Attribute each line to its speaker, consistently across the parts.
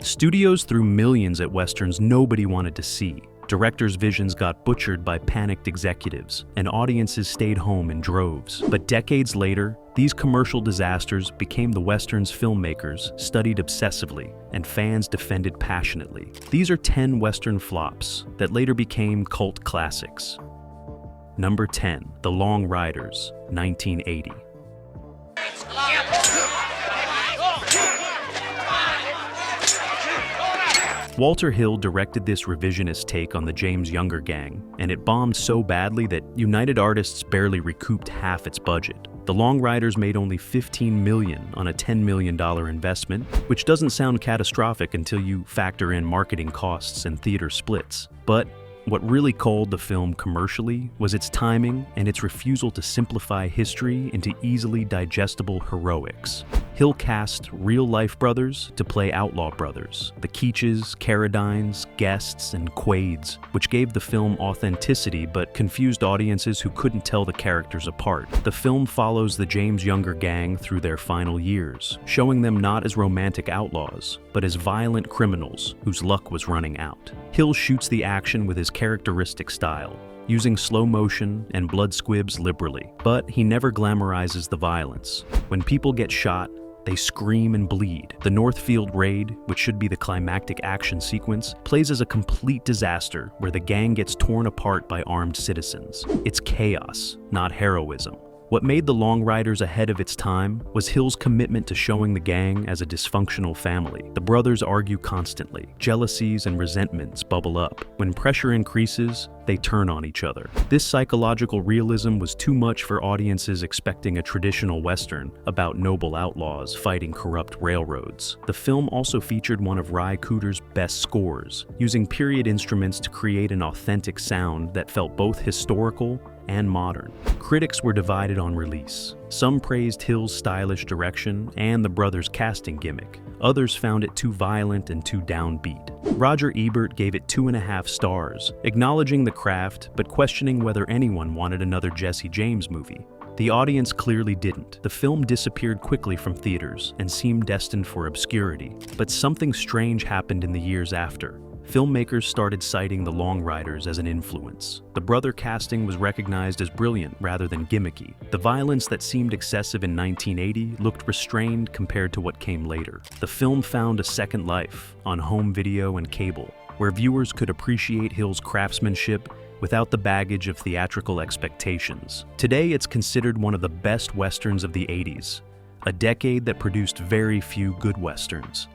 Speaker 1: Studios threw millions at westerns nobody wanted to see. Directors' visions got butchered by panicked executives, and audiences stayed home in droves. But decades later, these commercial disasters became the westerns filmmakers studied obsessively and fans defended passionately. These are 10 western flops that later became cult classics. Number 10, The Long Riders, 1980. Walter Hill directed this revisionist take on the James Younger gang, and it bombed so badly that United Artists barely recouped half its budget. The Long Riders made only $15 million on a $10 million investment, which doesn't sound catastrophic until you factor in marketing costs and theater splits. But what really culled the film commercially was its timing and its refusal to simplify history into easily digestible heroics. Hill cast real-life brothers to play outlaw brothers, the Keaches, Carradines, Guests, and Quaids, which gave the film authenticity but confused audiences who couldn't tell the characters apart. The film follows the James Younger gang through their final years, showing them not as romantic outlaws, but as violent criminals whose luck was running out. Hill shoots the action with his characteristic style, using slow motion and blood squibs liberally, but he never glamorizes the violence. When people get shot, they scream and bleed. The Northfield raid, which should be the climactic action sequence, plays as a complete disaster where the gang gets torn apart by armed citizens. It's chaos, not heroism. What made The Long Riders ahead of its time was Hill's commitment to showing the gang as a dysfunctional family. The brothers argue constantly. Jealousies and resentments bubble up. When pressure increases, they turn on each other. This psychological realism was too much for audiences expecting a traditional Western about noble outlaws fighting corrupt railroads. The film also featured one of Ry Cooder's best scores, using period instruments to create an authentic sound that felt both historical and modern. Critics were divided on release. Some praised Hill's stylish direction and the brothers' casting gimmick. Others found it too violent and too downbeat. Roger Ebert gave it 2.5 stars, acknowledging the craft but questioning whether anyone wanted another Jesse James movie. The audience clearly didn't. The film disappeared quickly from theaters and seemed destined for obscurity. But something strange happened in the years after. Filmmakers started citing The Long Riders as an influence. The brother casting was recognized as brilliant rather than gimmicky. The violence that seemed excessive in 1980 looked restrained compared to what came later. The film found a second life on home video and cable, where viewers could appreciate Hill's craftsmanship without the baggage of theatrical expectations. Today, it's considered one of the best westerns of the 80s, a decade that produced very few good westerns.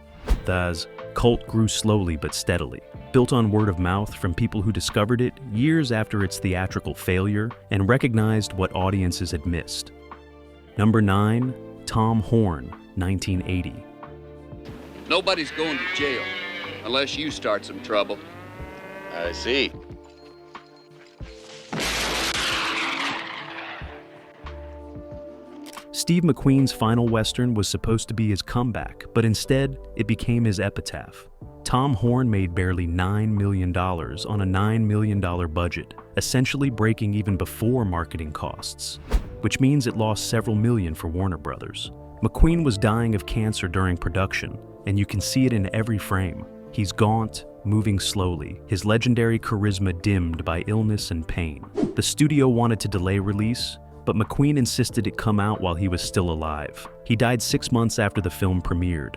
Speaker 1: Thus, cult grew slowly but steadily, built on word of mouth from people who discovered it years after its theatrical failure and recognized what audiences had missed. Number 9, Tom Horn, 1980.
Speaker 2: Nobody's going to jail unless you start some trouble.
Speaker 3: I see.
Speaker 1: Steve McQueen's final Western was supposed to be his comeback, but instead, it became his epitaph. Tom Horn made barely $9 million on a $9 million budget, essentially breaking even before marketing costs, which means it lost several million for Warner Brothers. McQueen was dying of cancer during production, and you can see it in every frame. He's gaunt, moving slowly, his legendary charisma dimmed by illness and pain. The studio wanted to delay release, but McQueen insisted it come out while he was still alive. He died 6 months after the film premiered.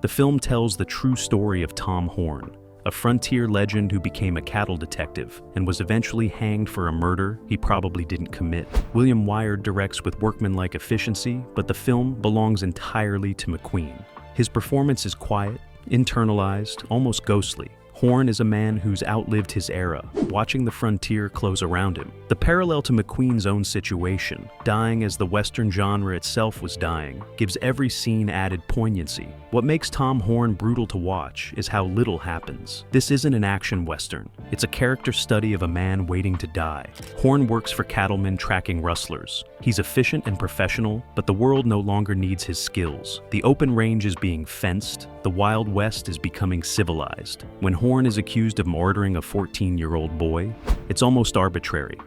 Speaker 1: The film tells the true story of Tom Horn, a frontier legend who became a cattle detective and was eventually hanged for a murder he probably didn't commit. William Wyard directs with workmanlike efficiency, but the film belongs entirely to McQueen. His performance is quiet, internalized, almost ghostly. Horn is a man who's outlived his era, watching the frontier close around him. The parallel to McQueen's own situation, dying as the Western genre itself was dying, gives every scene added poignancy. What makes Tom Horn brutal to watch is how little happens. This isn't an action Western. It's a character study of a man waiting to die. Horn works for cattlemen tracking rustlers. He's efficient and professional, but the world no longer needs his skills. The open range is being fenced. The Wild West is becoming civilized. When Horn is accused of murdering a 14-year-old boy, it's almost arbitrary.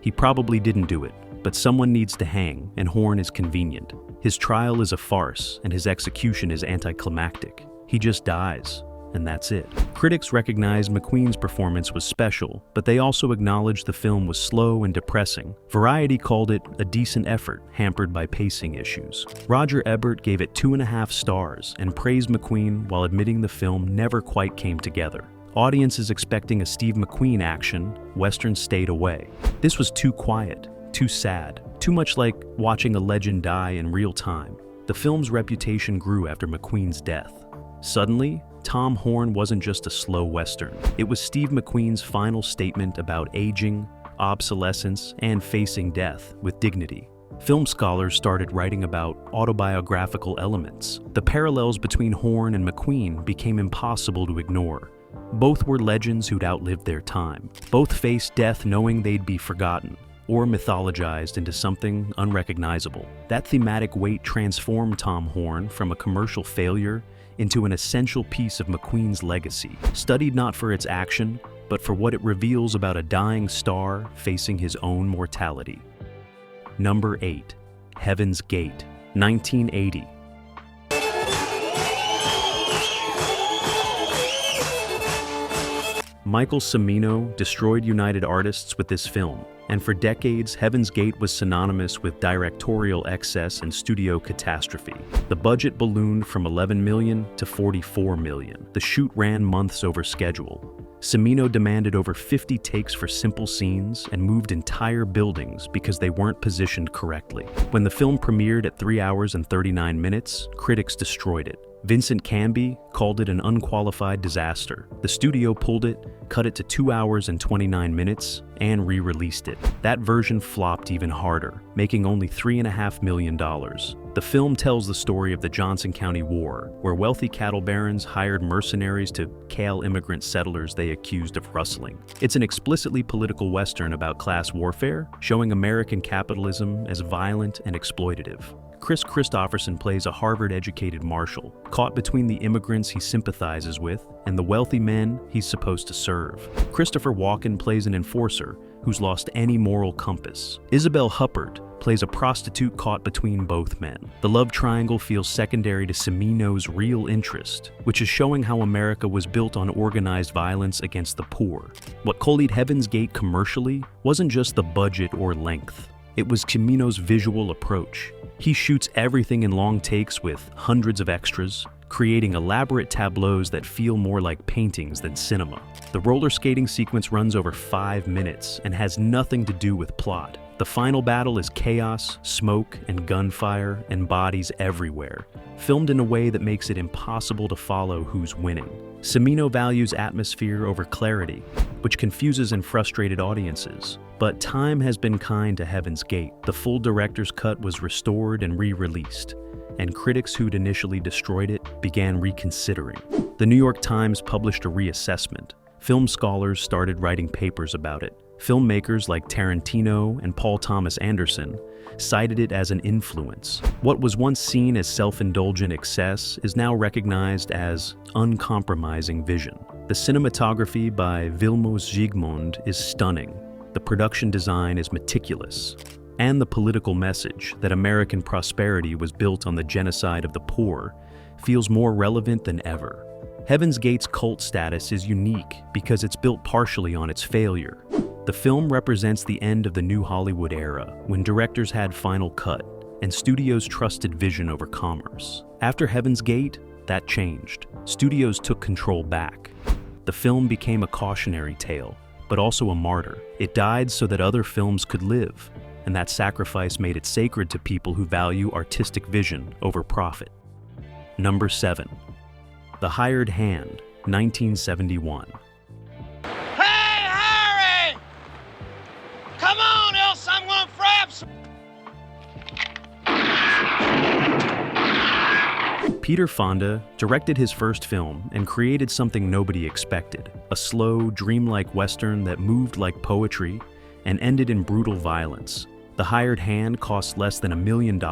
Speaker 1: He probably didn't do it, but someone needs to hang, and Horn is convenient. His trial is a farce, and his execution is anticlimactic. He just dies, and that's it. Critics recognized McQueen's performance was special, but they also acknowledged the film was slow and depressing. Variety called it a decent effort, hampered by pacing issues. Roger Ebert gave it 2.5 stars and praised McQueen while admitting the film never quite came together. Audiences expecting a Steve McQueen action, Western stayed away. This was too quiet, too sad, too much like watching a legend die in real time. The film's reputation grew after McQueen's death. Suddenly, Tom Horn wasn't just a slow Western. It was Steve McQueen's final statement about aging, obsolescence, and facing death with dignity. Film scholars started writing about autobiographical elements. The parallels between Horn and McQueen became impossible to ignore. Both were legends who'd outlived their time. Both faced death knowing they'd be forgotten, or mythologized into something unrecognizable. That thematic weight transformed Tom Horn from a commercial failure into an essential piece of McQueen's legacy, studied not for its action, but for what it reveals about a dying star facing his own mortality. Number 8. Heaven's Gate, 1980. Michael Cimino destroyed United Artists with this film, and for decades, Heaven's Gate was synonymous with directorial excess and studio catastrophe. The budget ballooned from $11 million to $44 million. The shoot ran months over schedule. Cimino demanded over 50 takes for simple scenes and moved entire buildings because they weren't positioned correctly. When the film premiered at 3 hours and 39 minutes, critics destroyed it. Vincent Canby called it an unqualified disaster. The studio pulled it, cut it to 2 hours and 29 minutes, and re-released it. That version flopped even harder, making only $3.5 million. The film tells the story of the Johnson County War, where wealthy cattle barons hired mercenaries to kill immigrant settlers they accused of rustling. It's an explicitly political Western about class warfare, showing American capitalism as violent and exploitative. Chris Christopherson plays a Harvard-educated marshal, caught between the immigrants he sympathizes with and the wealthy men he's supposed to serve. Christopher Walken plays an enforcer who's lost any moral compass. Isabel Huppert plays a prostitute caught between both men. The love triangle feels secondary to Cimino's real interest, which is showing how America was built on organized violence against the poor. What collated Heaven's Gate commercially wasn't just the budget or length. It was Cimino's visual approach. He shoots everything in long takes with hundreds of extras, creating elaborate tableaus that feel more like paintings than cinema. The roller skating sequence runs over 5 minutes and has nothing to do with plot. The final battle is chaos, smoke, and gunfire, and bodies everywhere, filmed in a way that makes it impossible to follow who's winning. Cimino values atmosphere over clarity, which confuses and frustrated audiences. But time has been kind to Heaven's Gate. The full director's cut was restored and re-released, and critics who'd initially destroyed it began reconsidering. The New York Times published a reassessment. Film scholars started writing papers about it. Filmmakers like Tarantino and Paul Thomas Anderson cited it as an influence. What was once seen as self-indulgent excess is now recognized as uncompromising vision. The cinematography by Vilmos Zsigmond is stunning. The production design is meticulous. And the political message that American prosperity was built on the genocide of the poor feels more relevant than ever. Heaven's Gate's cult status is unique because it's built partially on its failure. The film represents the end of the New Hollywood era, when directors had final cut and studios trusted vision over commerce. After Heaven's Gate, that changed. Studios took control back. The film became a cautionary tale, but also a martyr. It died so that other films could live, and that sacrifice made it sacred to people who value artistic vision over profit. Number 7. The Hired Hand, 1971.
Speaker 4: Hey, Harry! Come on, else I'm gonna frap some.
Speaker 1: Peter Fonda directed his first film and created something nobody expected, a slow, dreamlike Western that moved like poetry and ended in brutal violence. The Hired Hand cost less than $1 million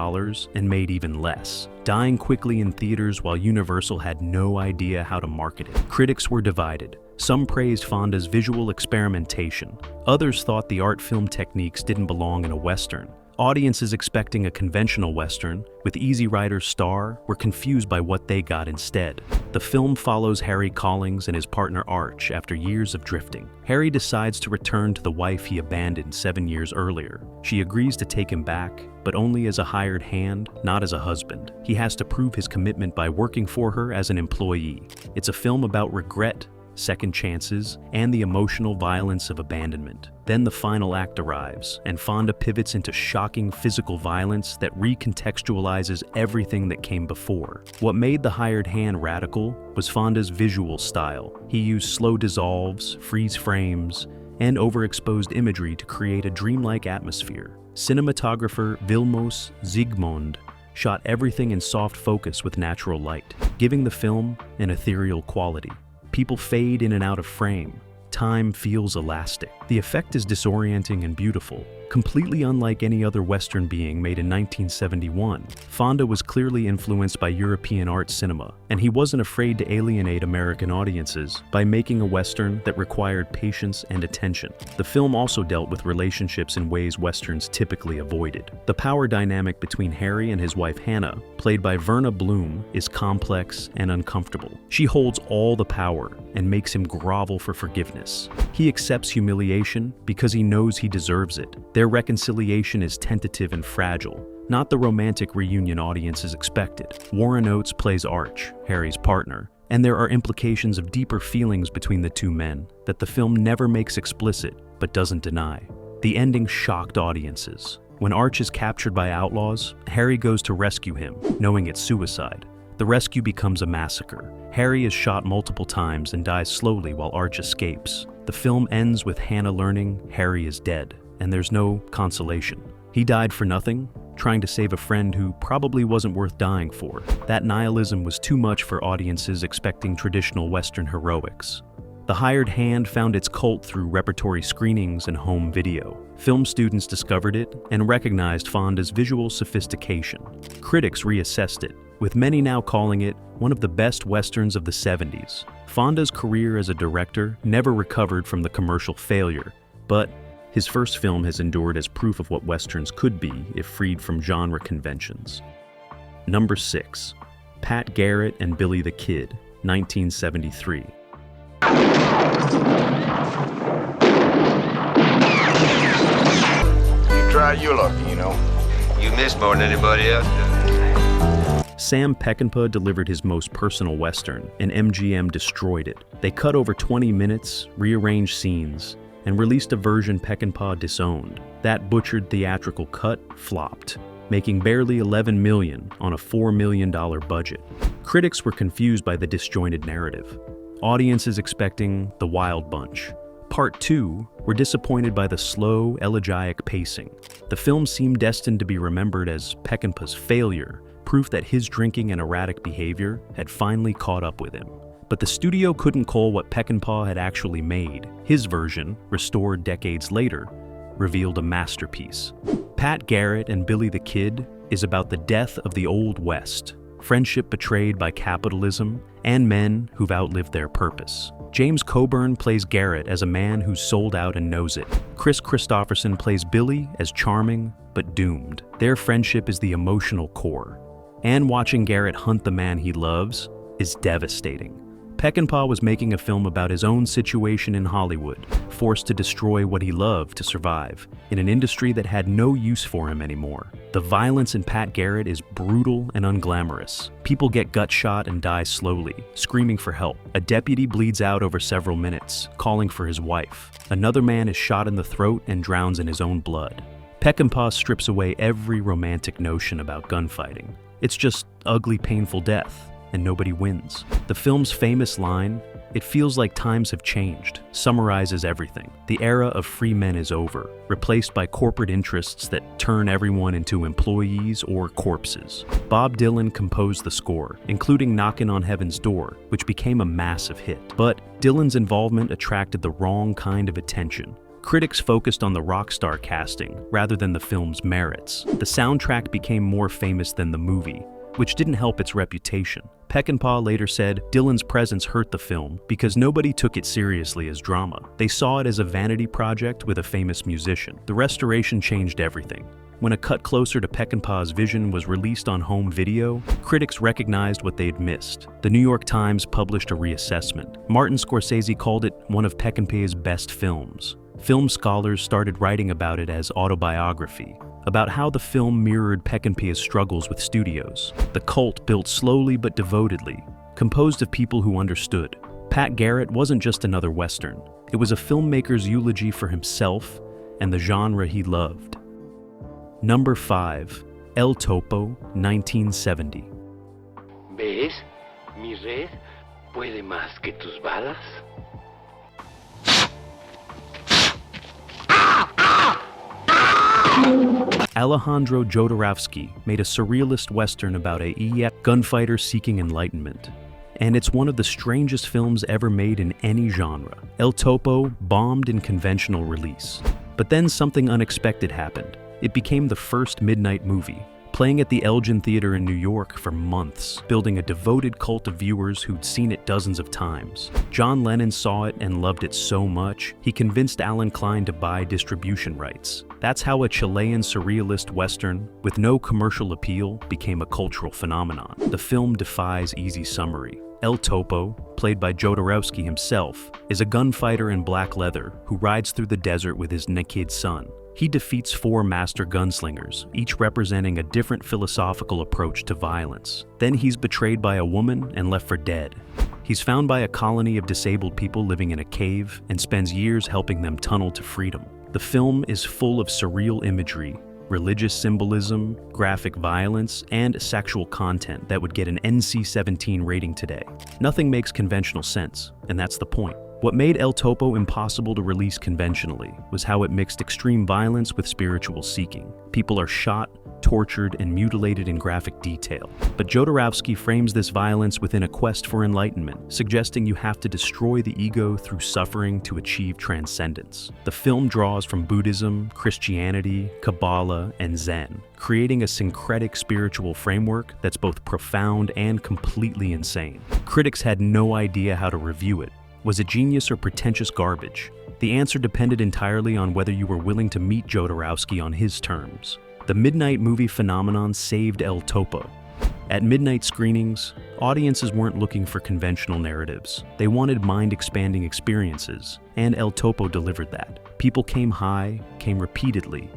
Speaker 1: and made even less, dying quickly in theaters while Universal had no idea how to market it. Critics were divided. Some praised Fonda's visual experimentation. Others thought the art film techniques didn't belong in a Western. Audiences expecting a conventional Western with Easy Rider's star were confused by what they got instead. The film follows Harry Collins and his partner Arch after years of drifting. Harry decides to return to the wife he abandoned 7 years earlier. She agrees to take him back, but only as a hired hand, not as a husband. He has to prove his commitment by working for her as an employee. It's a film about regret, second chances, and the emotional violence of abandonment. Then the final act arrives, and Fonda pivots into shocking physical violence that recontextualizes everything that came before. What made The Hired Hand radical was Fonda's visual style. He used slow dissolves, freeze frames, and overexposed imagery to create a dreamlike atmosphere. Cinematographer Vilmos Zsigmond shot everything in soft focus with natural light, giving the film an ethereal quality. People fade in and out of frame. Time feels elastic. The effect is disorienting and beautiful, completely unlike any other Western being made in 1971. Fonda was clearly influenced by European art cinema, and he wasn't afraid to alienate American audiences by making a Western that required patience and attention. The film also dealt with relationships in ways Westerns typically avoided. The power dynamic between Harry and his wife Hannah, played by Verna Bloom, is complex and uncomfortable. She holds all the power and makes him grovel for forgiveness. He accepts humiliation because he knows he deserves it. Their reconciliation is tentative and fragile, not the romantic reunion audiences expected. Warren Oates plays Arch, Harry's partner, and there are implications of deeper feelings between the two men that the film never makes explicit but doesn't deny. The ending shocked audiences. When Arch is captured by outlaws, Harry goes to rescue him, knowing it's suicide. The rescue becomes a massacre. Harry is shot multiple times and dies slowly while Arch escapes. The film ends with Hannah learning Harry is dead, and there's no consolation. He died for nothing, trying to save a friend who probably wasn't worth dying for. That nihilism was too much for audiences expecting traditional Western heroics. The Hired Hand found its cult through repertory screenings and home video. Film students discovered it and recognized Fonda's visual sophistication. Critics reassessed it, with many now calling it one of the best Westerns of the 70s. Fonda's career as a director never recovered from the commercial failure, but his first film has endured as proof of what Westerns could be if freed from genre conventions. Number 6. Pat Garrett and Billy the Kid, 1973.
Speaker 3: You try your luck, you know. You miss more than anybody else does.
Speaker 1: Sam Peckinpah delivered his most personal Western, and MGM destroyed it. They cut over 20 minutes, rearranged scenes, and released a version Peckinpah disowned. That butchered theatrical cut flopped, making barely $11 million on a $4 million budget. Critics were confused by the disjointed narrative. Audiences expecting The Wild Bunch. Part 2 were disappointed by the slow, elegiac pacing. The film seemed destined to be remembered as Peckinpah's failure, proof that his drinking and erratic behavior had finally caught up with him. But the studio couldn't call what Peckinpah had actually made. His version, restored decades later, revealed a masterpiece. Pat Garrett and Billy the Kid is about the death of the Old West, friendship betrayed by capitalism, and men who've outlived their purpose. James Coburn plays Garrett as a man who's sold out and knows it. Chris Christopherson plays Billy as charming but doomed. Their friendship is the emotional core. And watching Garrett hunt the man he loves is devastating. Peckinpah was making a film about his own situation in Hollywood, forced to destroy what he loved to survive, in an industry that had no use for him anymore. The violence in Pat Garrett is brutal and unglamorous. People get gut shot and die slowly, screaming for help. A deputy bleeds out over several minutes, calling for his wife. Another man is shot in the throat and drowns in his own blood. Peckinpah strips away every romantic notion about gunfighting. It's just ugly, painful death, and nobody wins. The film's famous line, "It feels like times have changed," summarizes everything. The era of free men is over, replaced by corporate interests that turn everyone into employees or corpses. Bob Dylan composed the score, including Knockin' on Heaven's Door, which became a massive hit. But Dylan's involvement attracted the wrong kind of attention. Critics focused on the rock star casting rather than the film's merits. The soundtrack became more famous than the movie, which didn't help its reputation. Peckinpah later said Dylan's presence hurt the film because nobody took it seriously as drama. They saw it as a vanity project with a famous musician. The restoration changed everything. When A Cut Closer to Peckinpah's Vision was released on home video, critics recognized what they'd missed. The New York Times published a reassessment. Martin Scorsese called it one of Peckinpah's best films. Film scholars started writing about it as autobiography, about how the film mirrored Peckinpah's struggles with studios. The cult built slowly but devotedly, composed of people who understood. Pat Garrett wasn't just another Western. It was a filmmaker's eulogy for himself and the genre he loved. Number 5. El Topo, 1970.
Speaker 5: ¿Ves? Mi red puede más que tus balas.
Speaker 1: Alejandro Jodorowsky made a surrealist western about a gunfighter seeking enlightenment. And it's one of the strangest films ever made in any genre. El Topo bombed in conventional release. But then something unexpected happened. It became the first midnight movie, playing at the Elgin Theater in New York for months, building a devoted cult of viewers who'd seen it dozens of times. John Lennon saw it and loved it so much, he convinced Alan Klein to buy distribution rights. That's how a Chilean surrealist western, with no commercial appeal, became a cultural phenomenon. The film defies easy summary. El Topo, played by Jodorowsky himself, is a gunfighter in black leather who rides through the desert with his naked son. He defeats 4 master gunslingers, each representing a different philosophical approach to violence. Then he's betrayed by a woman and left for dead. He's found by a colony of disabled people living in a cave and spends years helping them tunnel to freedom. The film is full of surreal imagery, religious symbolism, graphic violence, and sexual content that would get an NC-17 rating today. Nothing makes conventional sense, and that's the point. What made El Topo impossible to release conventionally was how it mixed extreme violence with spiritual seeking. People are shot, tortured, and mutilated in graphic detail. But Jodorowsky frames this violence within a quest for enlightenment, suggesting you have to destroy the ego through suffering to achieve transcendence. The film draws from Buddhism, Christianity, Kabbalah, and Zen, creating a syncretic spiritual framework that's both profound and completely insane. Critics had no idea how to review it. Was it genius or pretentious garbage? The answer depended entirely on whether you were willing to meet Jodorowsky on his terms. The midnight movie phenomenon saved El Topo. At midnight screenings, audiences weren't looking for conventional narratives. They wanted mind-expanding experiences, and El Topo delivered that. People came high, came repeatedly,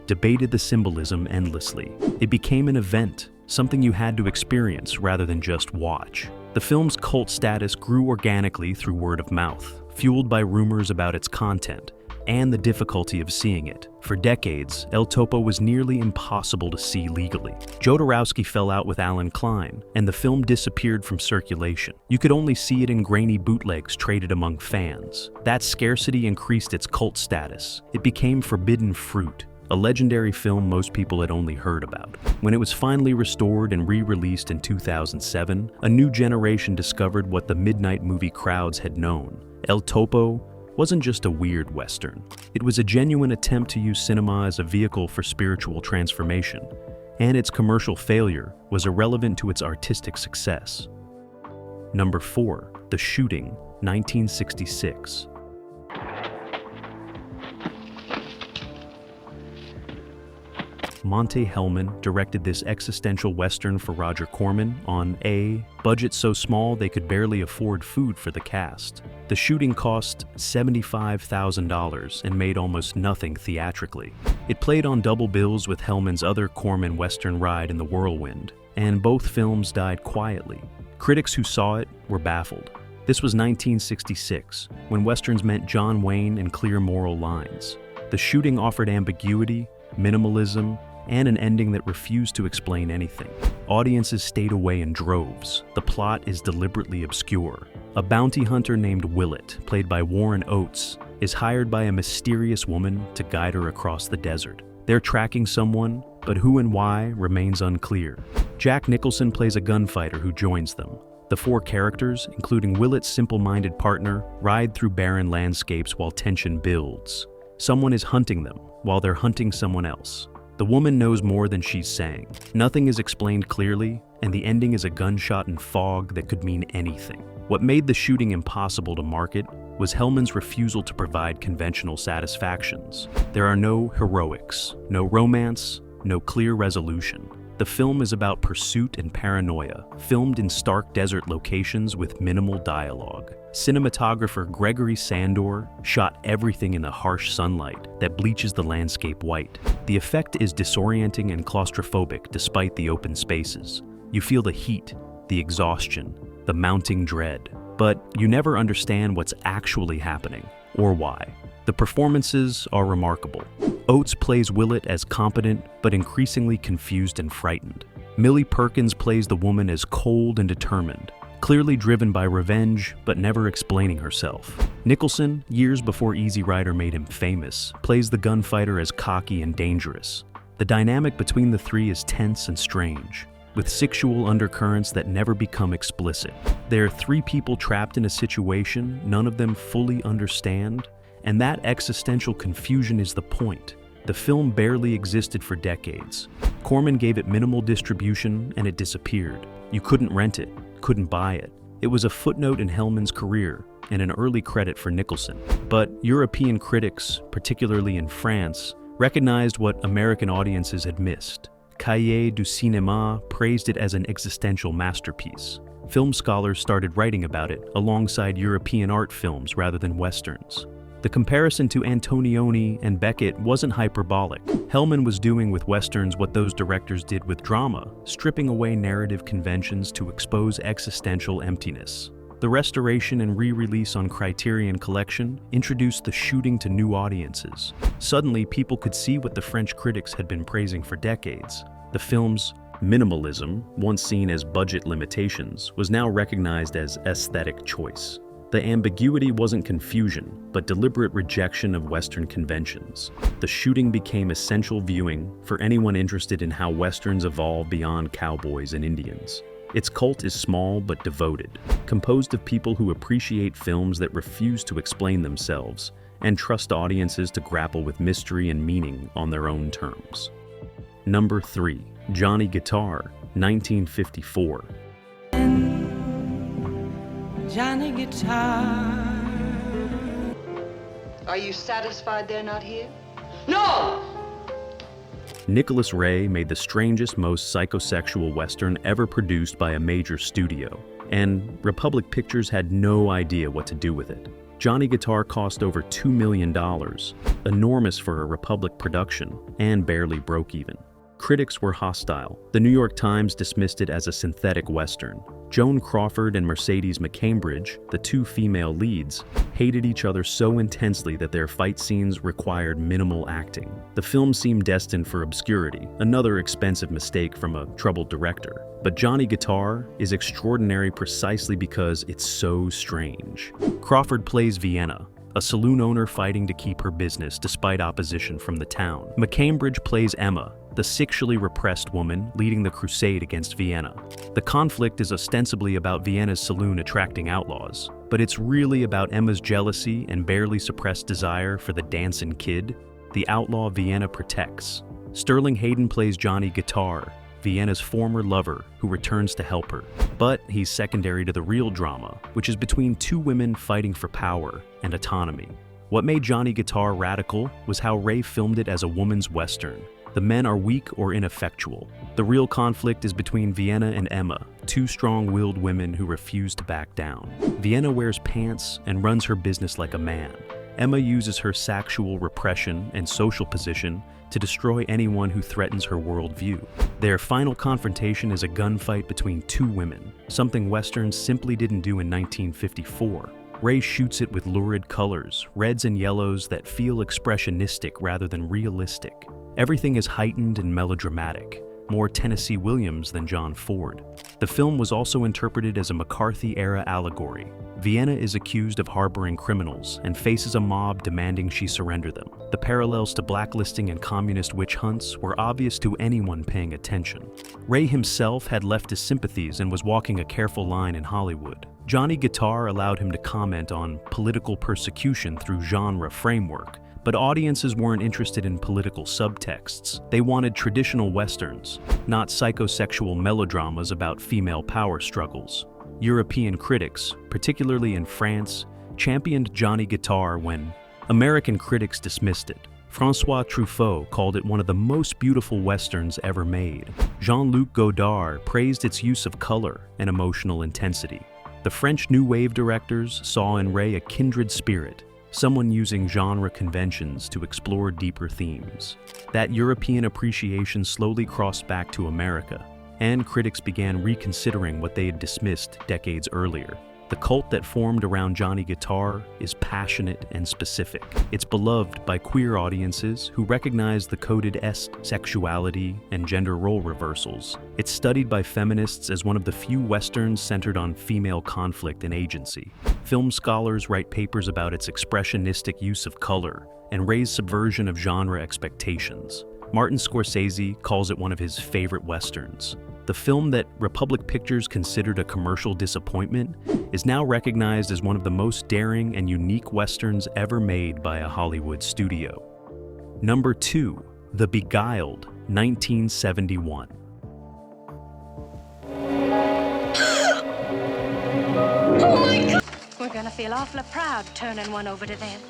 Speaker 1: debated the symbolism endlessly. It became an event, something you had to experience rather than just watch. The film's cult status grew organically through word of mouth, fueled by rumors about its content and the difficulty of seeing it. For decades, El Topo was nearly impossible to see legally. Jodorowsky fell out with Alan Klein, and the film disappeared from circulation. You could only see it in grainy bootlegs traded among fans. That scarcity increased its cult status. It became forbidden fruit, a legendary film most people had only heard about. When it was finally restored and re-released in 2007, a new generation discovered what the midnight movie crowds had known. El Topo wasn't just a weird Western. It was a genuine attempt to use cinema as a vehicle for spiritual transformation, and its commercial failure was irrelevant to its artistic success. Number 4. The Shooting, 1966. Monte Hellman directed this existential western for Roger Corman on a budget so small they could barely afford food for the cast. The shooting cost $75,000 and made almost nothing theatrically. It played on double bills with Hellman's other Corman western ride in the Whirlwind, and both films died quietly. Critics who saw it were baffled. This was 1966, when westerns meant John Wayne and clear moral lines. The Shooting offered ambiguity, minimalism, and an ending that refused to explain anything. Audiences stayed away in droves. The plot is deliberately obscure. A bounty hunter named Willett, played by Warren Oates, is hired by a mysterious woman to guide her across the desert. They're tracking someone, but who and why remains unclear. Jack Nicholson plays a gunfighter who joins them. The 4 characters, including Willett's simple-minded partner, ride through barren landscapes while tension builds. Someone is hunting them, while they're hunting someone else. The woman knows more than she's saying. Nothing is explained clearly, and the ending is a gunshot in fog that could mean anything. What made The Shooting impossible to market was Hellman's refusal to provide conventional satisfactions. There are no heroics, no romance, no clear resolution. The film is about pursuit and paranoia, filmed in stark desert locations with minimal dialogue. Cinematographer Gregory Sandor shot everything in the harsh sunlight that bleaches the landscape white. The effect is disorienting and claustrophobic despite the open spaces. You feel the heat, the exhaustion, the mounting dread, but you never understand what's actually happening or why. The performances are remarkable. Oates plays Willett as competent but increasingly confused and frightened. Millie Perkins plays the woman as cold and determined, clearly driven by revenge but never explaining herself. Nicholson, years before Easy Rider made him famous, plays the gunfighter as cocky and dangerous. The dynamic between the three is tense and strange, with sexual undercurrents that never become explicit. There are three people trapped in a situation none of them fully understand, and that existential confusion is the point. The film barely existed for decades. Corman gave it minimal distribution and it disappeared. You couldn't rent it, couldn't buy it. It was a footnote in Hellman's career and an early credit for Nicholson. But European critics, particularly in France, recognized what American audiences had missed. Cahiers du Cinéma praised it as an existential masterpiece. Film scholars started writing about it alongside European art films rather than Westerns. The comparison to Antonioni and Beckett wasn't hyperbolic. Hellman was doing with Westerns what those directors did with drama, stripping away narrative conventions to expose existential emptiness. The restoration and re-release on Criterion Collection introduced the shooting to new audiences. Suddenly, people could see what the French critics had been praising for decades. The film's minimalism, once seen as budget limitations, was now recognized as aesthetic choice. The ambiguity wasn't confusion, but deliberate rejection of Western conventions. The shooting became essential viewing for anyone interested in how Westerns evolve beyond cowboys and Indians. Its cult is small but devoted, composed of people who appreciate films that refuse to explain themselves and trust audiences to grapple with mystery and meaning on their own terms. Number 3. Johnny Guitar, 1954.
Speaker 6: Johnny Guitar.
Speaker 7: Are you satisfied they're not here? No!
Speaker 1: Nicholas Ray made the strangest, most psychosexual Western ever produced by a major studio, and Republic Pictures had no idea what to do with it. Johnny Guitar cost over $2 million, enormous for a Republic production, and barely broke even. Critics were hostile. The New York Times dismissed it as a synthetic Western. Joan Crawford and Mercedes McCambridge, the two female leads, hated each other so intensely that their fight scenes required minimal acting. The film seemed destined for obscurity, another expensive mistake from a troubled director. But Johnny Guitar is extraordinary precisely because it's so strange. Crawford plays Vienna, a saloon owner fighting to keep her business despite opposition from the town. McCambridge plays Emma, the sexually repressed woman leading the crusade against Vienna. The conflict is ostensibly about Vienna's saloon attracting outlaws, but it's really about Emma's jealousy and barely suppressed desire for the dancing kid, the outlaw Vienna protects. Sterling Hayden plays Johnny Guitar, Vienna's former lover who returns to help her. But he's secondary to the real drama, which is between two women fighting for power and autonomy. What made Johnny Guitar radical was how Ray filmed it as a woman's Western. The men are weak or ineffectual. The real conflict is between Vienna and Emma, two strong-willed women who refuse to back down. Vienna wears pants and runs her business like a man. Emma uses her sexual repression and social position to destroy anyone who threatens her worldview. Their final confrontation is a gunfight between two women, something Westerns simply didn't do in 1954. Ray shoots it with lurid colors, reds and yellows that feel expressionistic rather than realistic. Everything is heightened and melodramatic, more Tennessee Williams than John Ford. The film was also interpreted as a McCarthy-era allegory. Vienna is accused of harboring criminals and faces a mob demanding she surrender them. The parallels to blacklisting and communist witch hunts were obvious to anyone paying attention. Ray himself had leftist sympathies and was walking a careful line in Hollywood. Johnny Guitar allowed him to comment on political persecution through genre framework, but audiences weren't interested in political subtexts. They wanted traditional Westerns, not psychosexual melodramas about female power struggles. European critics, particularly in France, championed Johnny Guitar when American critics dismissed it. François Truffaut called it one of the most beautiful westerns ever made. Jean-Luc Godard praised its use of color and emotional intensity. The French New Wave directors saw in Ray a kindred spirit, someone using genre conventions to explore deeper themes. That European appreciation slowly crossed back to America, and critics began reconsidering what they had dismissed decades earlier. The cult that formed around Johnny Guitar is passionate and specific. It's beloved by queer audiences who recognize the coded sexuality and gender role reversals. It's studied by feminists as one of the few westerns centered on female conflict and agency. Film scholars write papers about its expressionistic use of color and Ray's subversion of genre expectations. Martin Scorsese calls it one of his favorite westerns. The film that Republic Pictures considered a commercial disappointment is now recognized as one of the most daring and unique westerns ever made by a Hollywood studio. Number 2, The Beguiled, 1971.
Speaker 8: We're gonna feel awfully proud turning one over to them.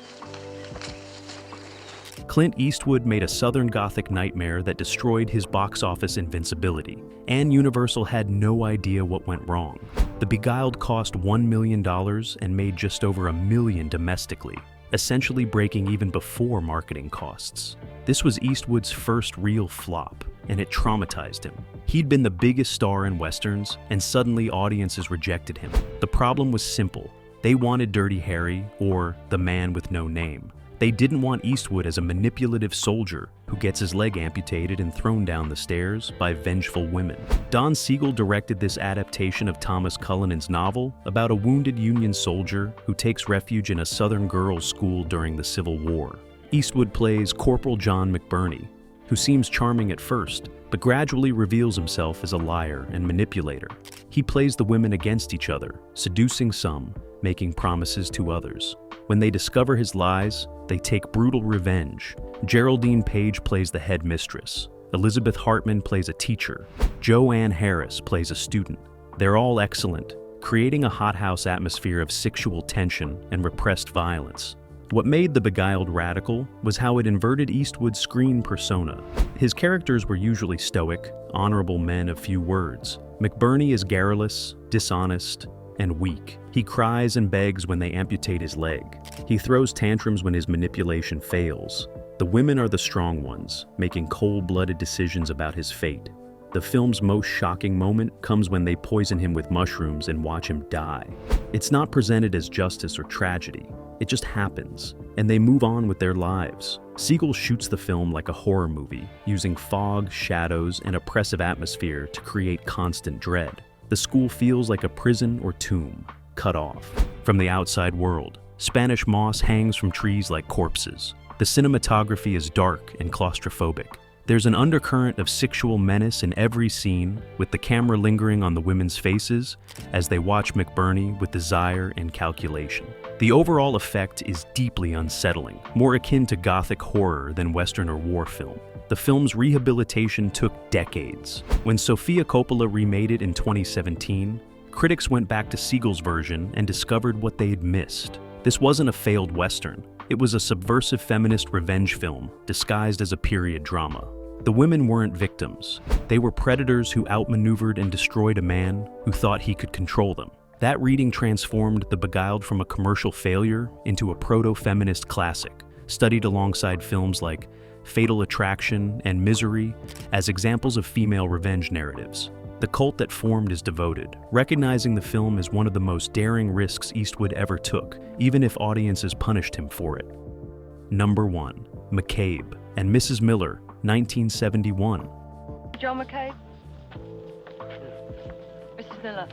Speaker 1: Clint Eastwood made a Southern Gothic nightmare that destroyed his box office invincibility, and Universal had no idea what went wrong. The Beguiled cost $1 million and made just over $1 million domestically, essentially breaking even before marketing costs. This was Eastwood's first real flop, and it traumatized him. He'd been the biggest star in westerns, and suddenly audiences rejected him. The problem was simple. They wanted Dirty Harry, or the man with no name. They didn't want Eastwood as a manipulative soldier who gets his leg amputated and thrown down the stairs by vengeful women. Don Siegel directed this adaptation of Thomas Cullinan's novel about a wounded Union soldier who takes refuge in a Southern girls' school during the Civil War. Eastwood plays Corporal John McBurney, who seems charming at first, but gradually reveals himself as a liar and manipulator. He plays the women against each other, seducing some, making promises to others. When they discover his lies, they take brutal revenge. Geraldine Page plays the head mistress. Elizabeth Hartman plays a teacher. Joanne Harris plays a student. They're all excellent, creating a hothouse atmosphere of sexual tension and repressed violence. What made The Beguiled radical was how it inverted Eastwood's screen persona. His characters were usually stoic, honorable men of few words. McBurney is garrulous, dishonest, and weak. He cries and begs when they amputate his leg. He throws tantrums when his manipulation fails. The women are the strong ones, making cold-blooded decisions about his fate. The film's most shocking moment comes when they poison him with mushrooms and watch him die. It's not presented as justice or tragedy. It just happens, and they move on with their lives. Siegel shoots the film like a horror movie, using fog, shadows, and oppressive atmosphere to create constant dread. The school feels like a prison or tomb, cut off from the outside world. Spanish moss hangs from trees like corpses. The cinematography is dark and claustrophobic. There's an undercurrent of sexual menace in every scene, with the camera lingering on the women's faces as they watch McBurney with desire and calculation. The overall effect is deeply unsettling, more akin to gothic horror than Western or war film. The film's rehabilitation took decades. When Sofia Coppola remade it in 2017, critics went back to Siegel's version and discovered what they had missed. This wasn't a failed Western. It was a subversive feminist revenge film disguised as a period drama. The women weren't victims. They were predators who outmaneuvered and destroyed a man who thought he could control them. That reading transformed The Beguiled from a commercial failure into a proto-feminist classic, studied alongside films like Fatal Attraction and Misery as examples of female revenge narratives. The cult that formed is devoted, recognizing the film as one of the most daring risks Eastwood ever took, even if audiences punished him for it. Number 1, McCabe and Mrs. Miller, 1971.
Speaker 7: Joe McCabe? Mrs. Miller,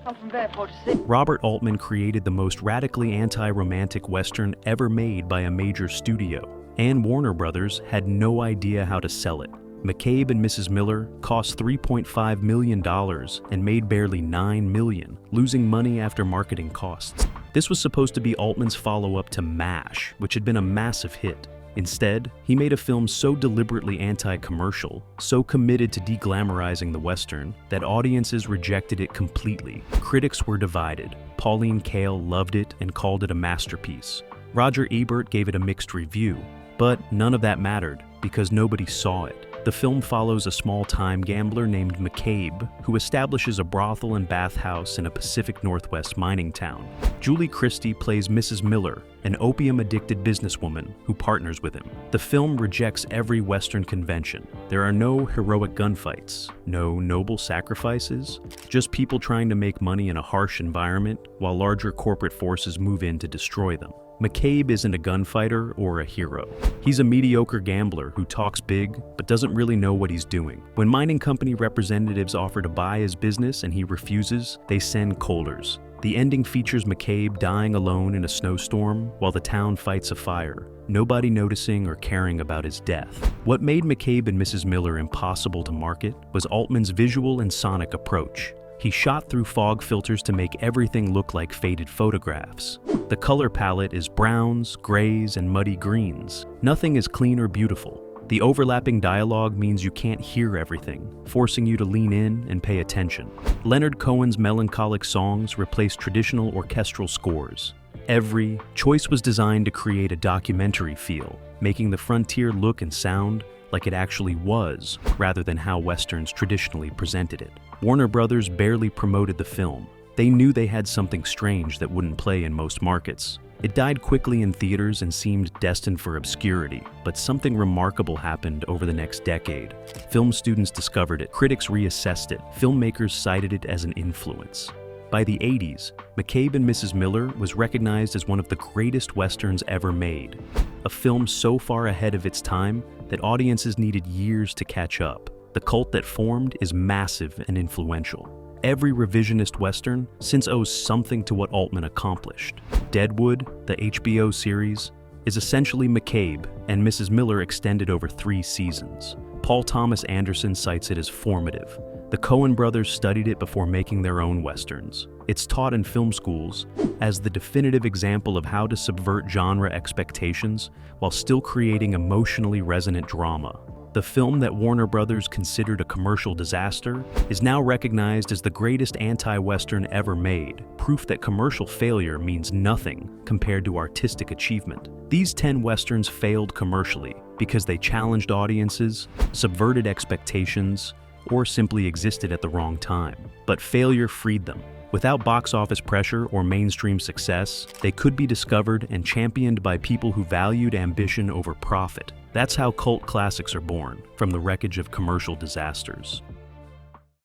Speaker 7: I'm from Fairport to see.
Speaker 1: Robert Altman created the most radically anti-romantic Western ever made by a major studio, and Warner Brothers had no idea how to sell it. McCabe and Mrs. Miller cost $3.5 million and made barely $9 million, losing money after marketing costs. This was supposed to be Altman's follow-up to MASH, which had been a massive hit. Instead, he made a film so deliberately anti-commercial, so committed to deglamorizing the Western, that audiences rejected it completely. Critics were divided. Pauline Kael loved it and called it a masterpiece. Roger Ebert gave it a mixed review, But none of that mattered, because nobody saw it. The film follows a small-time gambler named McCabe, who establishes a brothel and bathhouse in a Pacific Northwest mining town. Julie Christie plays Mrs. Miller, an opium-addicted businesswoman who partners with him. The film rejects every Western convention. There are no heroic gunfights, no noble sacrifices, just people trying to make money in a harsh environment while larger corporate forces move in to destroy them. McCabe isn't a gunfighter or a hero. He's a mediocre gambler who talks big but doesn't really know what he's doing. When mining company representatives offer to buy his business and he refuses, they send colders. The ending features McCabe dying alone in a snowstorm while the town fights a fire, nobody noticing or caring about his death. What made McCabe and Mrs. Miller impossible to market was Altman's visual and sonic approach. He shot through fog filters to make everything look like faded photographs. The color palette is browns, grays, and muddy greens. Nothing is clean or beautiful. The overlapping dialogue means you can't hear everything, forcing you to lean in and pay attention. Leonard Cohen's melancholic songs replaced traditional orchestral scores. Every choice was designed to create a documentary feel, making the frontier look and sound like it actually was, rather than how Westerns traditionally presented it. Warner Brothers barely promoted the film. They knew they had something strange that wouldn't play in most markets. It died quickly in theaters and seemed destined for obscurity, but something remarkable happened over the next decade. Film students discovered it, critics reassessed it, filmmakers cited it as an influence. By the 80s, McCabe and Mrs. Miller was recognized as one of the greatest Westerns ever made, a film so far ahead of its time that audiences needed years to catch up. The cult that formed is massive and influential. Every revisionist Western since owes something to what Altman accomplished. Deadwood, the HBO series, is essentially McCabe and Mrs. Miller extended over 3 seasons. Paul Thomas Anderson cites it as formative. The Coen brothers studied it before making their own Westerns. It's taught in film schools as the definitive example of how to subvert genre expectations while still creating emotionally resonant drama. The film that Warner Brothers considered a commercial disaster is now recognized as the greatest anti-Western ever made, proof that commercial failure means nothing compared to artistic achievement. These 10 Westerns failed commercially because they challenged audiences, subverted expectations, or simply existed at the wrong time. But failure freed them. Without box office pressure or mainstream success, they could be discovered and championed by people who valued ambition over profit. That's how cult classics are born, from the wreckage of commercial disasters.